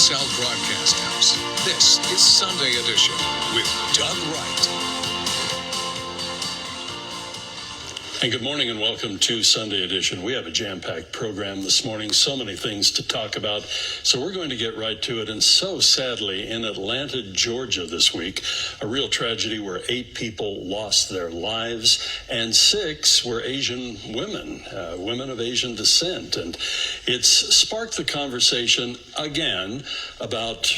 KSL Broadcast House. This is Sunday Edition with Doug Wright. And good morning and welcome to Sunday Edition. We have a jam-packed program this morning, so many things to talk about. So we're going to get right to it. And so sadly, in Atlanta, Georgia this week, a real tragedy where 8 people lost their lives and 6 were Asian women, women of Asian descent. And it's sparked the conversation again about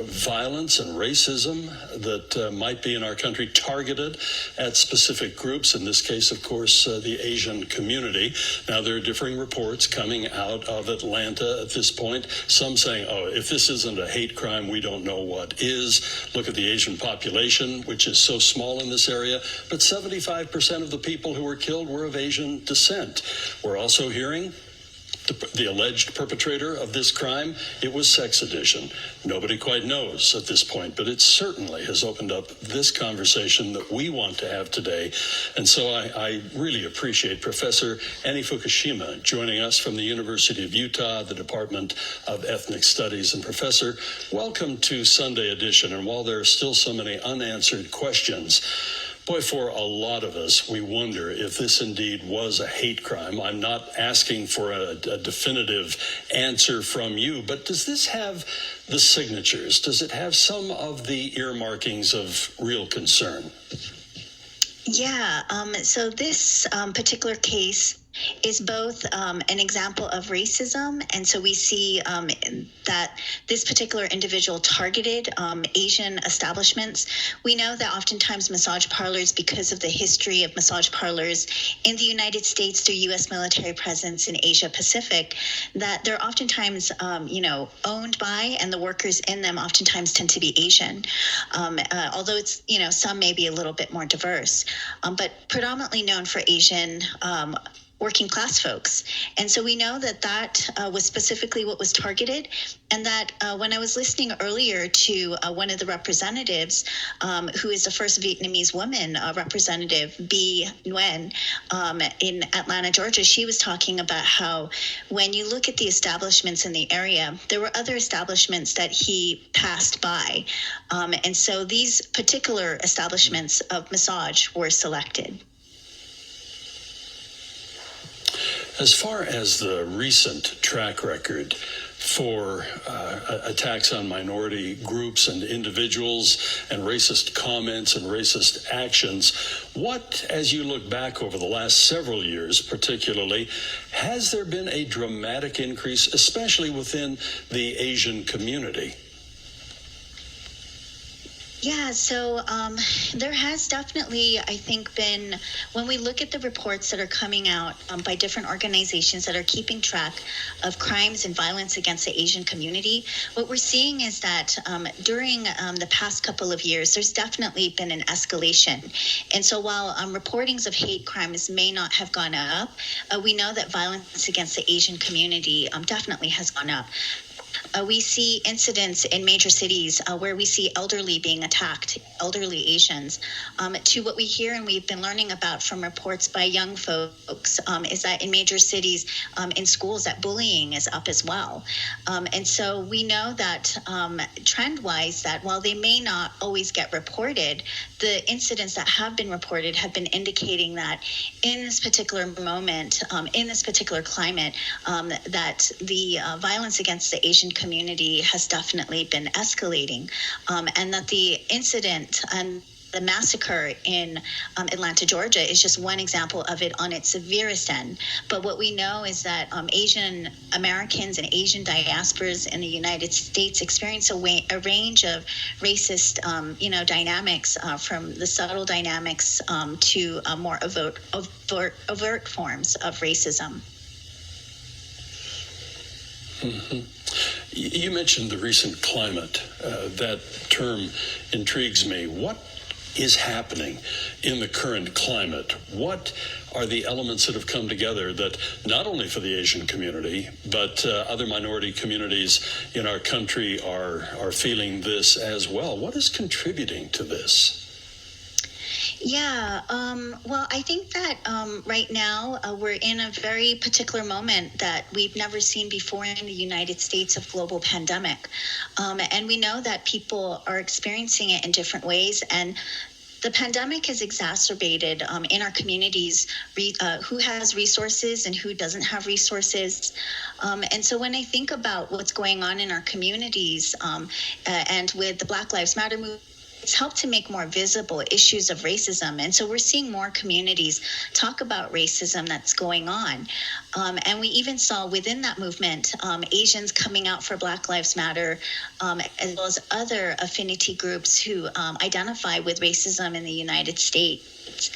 violence and racism that might be in our country targeted at specific groups. In this case, of course, the Asian community. Now, there are differing reports coming out of Atlanta at this point. Some saying, oh, if this isn't a hate crime, we don't know what is. Look at the Asian population, which is so small in this area. But 75% of the people who were killed were of Asian descent. We're also hearing the alleged perpetrator of this crime, it was sex addiction. Nobody quite knows at this point, but it certainly has opened up this conversation that we want to have today. And so I really appreciate Professor Fukushima joining us from the University of Utah, the Department of Ethnic Studies. And Professor, welcome to Sunday Edition. And while there are still so many unanswered questions, boy, for a lot of us, we wonder if this indeed was a hate crime. I'm not asking for a definitive answer from you, but does this have the signatures? Does it have some of the earmarkings of real concern? Yeah, so this particular case is both an example of racism, and so we see that this particular individual targeted Asian establishments. We know that oftentimes massage parlors, because of the history of massage parlors in the United States through U.S. military presence in Asia Pacific, that they're oftentimes, owned by, and the workers in them oftentimes tend to be Asian. Although it's, some may be a little bit more diverse, but predominantly known for Asian working class folks. And so we know that was specifically what was targeted, and that when I was listening earlier to one of the representatives, who is the first Vietnamese woman representative, B. Nguyen, in Atlanta, Georgia, she was talking about how when you look at the establishments in the area, there were other establishments that he passed by. And so these particular establishments of massage were selected. As far as the recent track record for attacks on minority groups and individuals and racist comments and racist actions, what, as you look back over the last several years particularly, has there been a dramatic increase, especially within the Asian community? Yeah, so there has definitely, I think, been, when we look at the reports that are coming out by different organizations that are keeping track of crimes and violence against the Asian community, what we're seeing is that during the past couple of years, there's definitely been an escalation. And so while reportings of hate crimes may not have gone up, we know that violence against the Asian community definitely has gone up. We see incidents in major cities where we see elderly being attacked, elderly Asians. To what we hear and we've been learning about from reports by young folks is that in major cities, in schools, that bullying is up as well. And so we know that trend-wise, that while they may not always get reported, the incidents that have been reported have been indicating that in this particular moment, in this particular climate, that the violence against the Asian community has definitely been escalating, and that the incident and the massacre in Atlanta, Georgia is just one example of it on its severest end. But what we know is that Asian Americans and Asian diasporas in the United States experience a range of racist, dynamics, from the subtle dynamics to more overt forms of racism. Mm-hmm. You mentioned the recent climate. That term intrigues me. What is happening in the current climate? What are the elements that have come together that not only for the Asian community, but other minority communities in our country are feeling this as well? What is contributing to this? Yeah, well, I think that right now we're in a very particular moment that we've never seen before in the United States of global pandemic. And we know that people are experiencing it in different ways. And the pandemic has exacerbated in our communities who has resources and who doesn't have resources. And so when I think about what's going on in our communities and with the Black Lives Matter movement, it's helped to make more visible issues of racism. And so we're seeing more communities talk about racism that's going on. And we even saw within that movement Asians coming out for Black Lives Matter, as well as other affinity groups who identify with racism in the United States.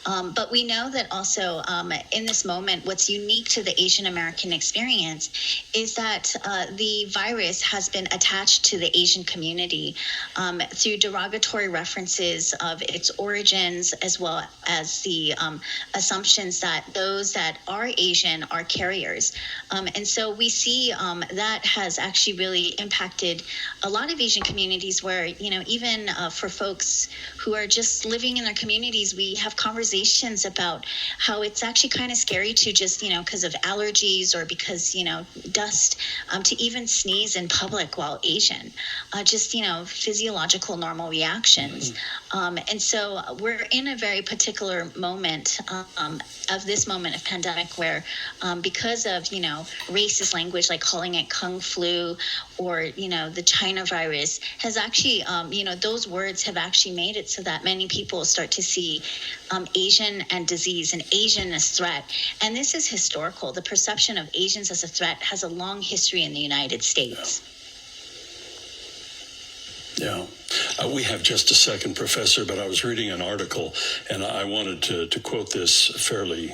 But we know that also in this moment, what's unique to the Asian American experience is that the virus has been attached to the Asian community through derogatory references of its origins, as well as the assumptions that those that are Asian are carriers. And so we see that has actually really impacted a lot of Asian communities where, even for folks who are just living in their communities, we have conversations about how it's actually kind of scary to just, because of allergies or because, dust, to even sneeze in public while Asian, just, physiological normal reactions. And so we're in a very particular moment of this moment of pandemic where because of, racist language like calling it Kung flu or, the China virus has actually, those words have actually made it so that many people start to see Asian and disease and Asian as threat. And this is historical. The perception of Asians as a threat has a long history in the United States. Yeah. We have just a second, Professor, but I was reading an article and I wanted to quote this fairly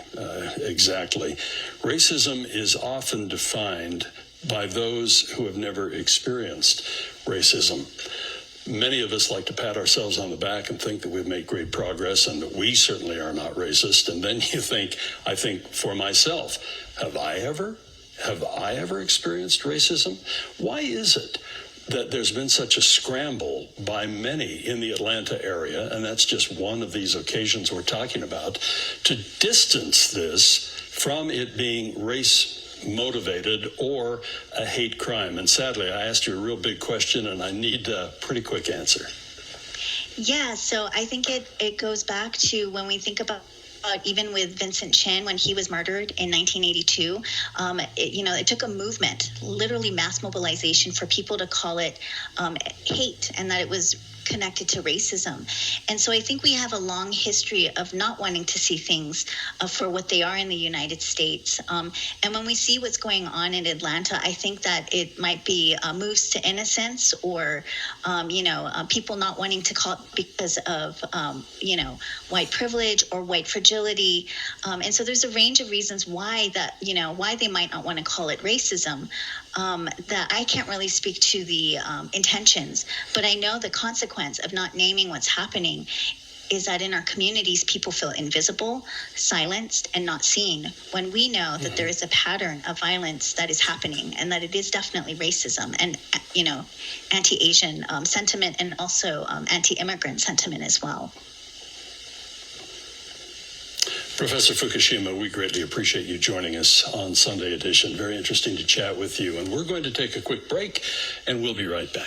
exactly. Racism is often defined by those who have never experienced racism. Many of us like to pat ourselves on the back and think that we've made great progress and that we certainly are not racist. And then I think for myself, have I ever experienced racism? Why is it that there's been such a scramble by many in the Atlanta area, and that's just one of these occasions we're talking about, to distance this from it being race motivated or a hate crime? And sadly, I asked you a real big question and I need a pretty quick answer. Yeah, so I think it goes back to when we think about even with Vincent Chin, when he was murdered in 1982, it took a movement, literally mass mobilization, for people to call it hate and that it was connected to racism. And so I think we have a long history of not wanting to see things for what they are in the United States. And when we see what's going on in Atlanta, I think that it might be moves to innocence or, people not wanting to call it because of, white privilege or white fragility. And so there's a range of reasons why they might not want to call it racism. That I can't really speak to the intentions, but I know the consequence of not naming what's happening is that in our communities, people feel invisible, silenced, and not seen when we know that there is a pattern of violence that is happening and that it is definitely racism and, anti-Asian sentiment and also anti-immigrant sentiment as well. Professor Fukushima, we greatly appreciate you joining us on Sunday Edition. Very interesting to chat with you. And we're going to take a quick break, and we'll be right back.